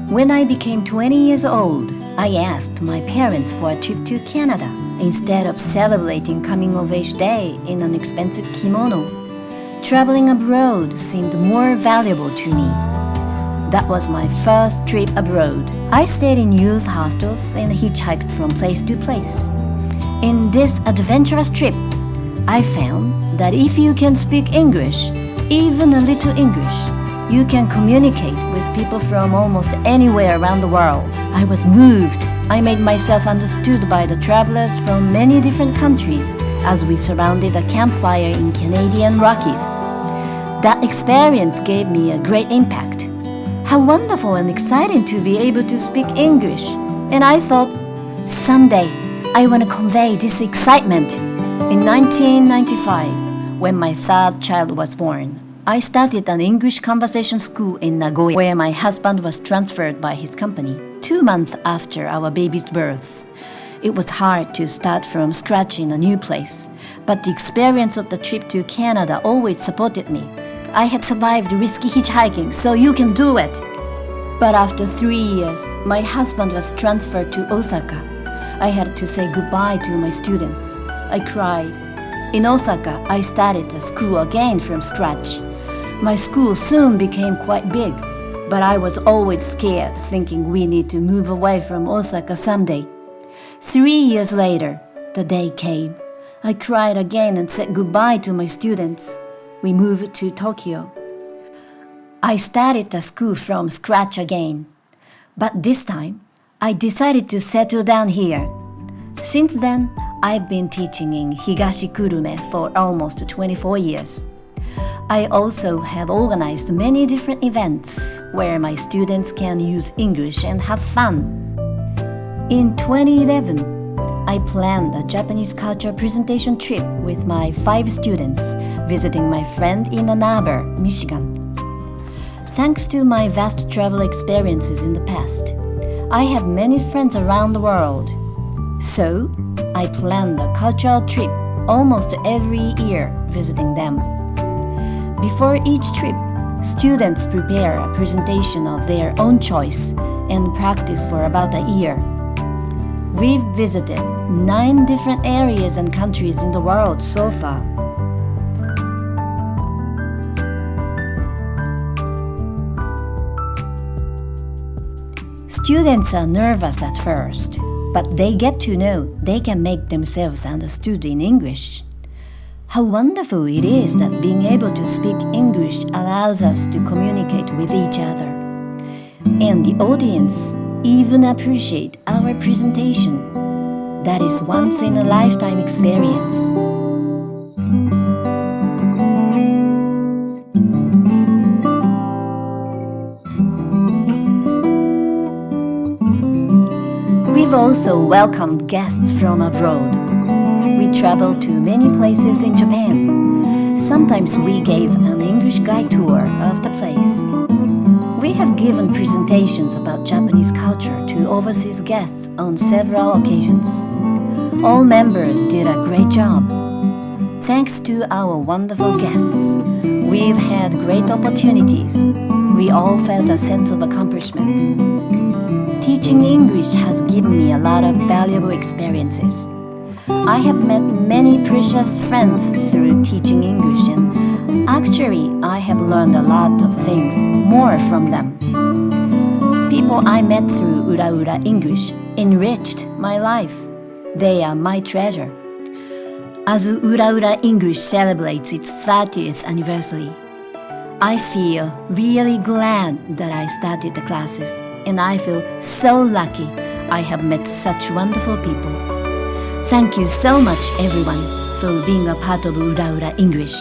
When I became 20 years old, I asked my parents for a trip to Canada instead of celebrating coming-of-age day in an expensive kimono. Traveling abroad seemed more valuable to me. That was my first trip abroad. I stayed in youth hostels and hitchhiked from place to place. In this adventurous trip, I found that if you can speak English, even a little English, you can communicate with people from almost anywhere around the world. I was moved. I made myself understood by the travelers from many different countries as we surrounded a campfire in Canadian Rockies. That experience gave me a great impact. How wonderful and exciting to be able to speak English. And I thought, someday I want to convey this excitement. In 1995, when my third child was born, I started an English conversation school in Nagoya, where my husband was transferred by his company 2 months after our baby's birth. It was hard to start from scratch in a new place, but the experience of the trip to Canada always supported me. I had survived risky hitchhiking, so you can do it. But after 3 years, my husband was transferred to Osaka. I had to say goodbye to my students. I cried. In Osaka, I started the school again from scratch. My school soon became quite big, but I was always scared, thinking we need to move away from Osaka someday. 3 years later, the day came. I cried again and said goodbye to my students. We moved to Tokyo. I started the school from scratch again, but this time, I decided to settle down here. Since then, I've been teaching in Higashikurume for almost 24 years. I also have organized many different events where my students can use English and have fun. In 2011, I planned a Japanese culture presentation trip with my 5 students visiting my friend in Ann Arbor, Michigan. Thanks to my vast travel experiences in the past, I have many friends around the world. So, I planned a cultural trip almost every year visiting them. Before each trip, students prepare a presentation of their own choice and practice for about a year. We've visited 9 different areas and countries in the world so far. Students are nervous at first, but they get to know they can make themselves understood in English. How wonderful it is that being able to speak English allows us to communicate with each other. And the audience even appreciate our presentation. That is once-in-a-lifetime experience. We've also welcomed guests from abroad. We traveled to many places in Japan. Sometimes we gave an English guide tour of the place. We have given presentations about Japanese culture to overseas guests on several occasions. All members did a great job. Thanks to our wonderful guests, we've had great opportunities. We all felt a sense of accomplishment. Teaching English has given me a lot of valuable experiences. I have met many precious friends through teaching English, and actually I have learned a lot of things more from them. People I met through UraUra English enriched my life. They are my treasure. As UraUra English celebrates its 30th anniversary, I feel really glad that I started the classes, and I feel so lucky I have met such wonderful people. Thank you so much, everyone, for being a part of UraUra English.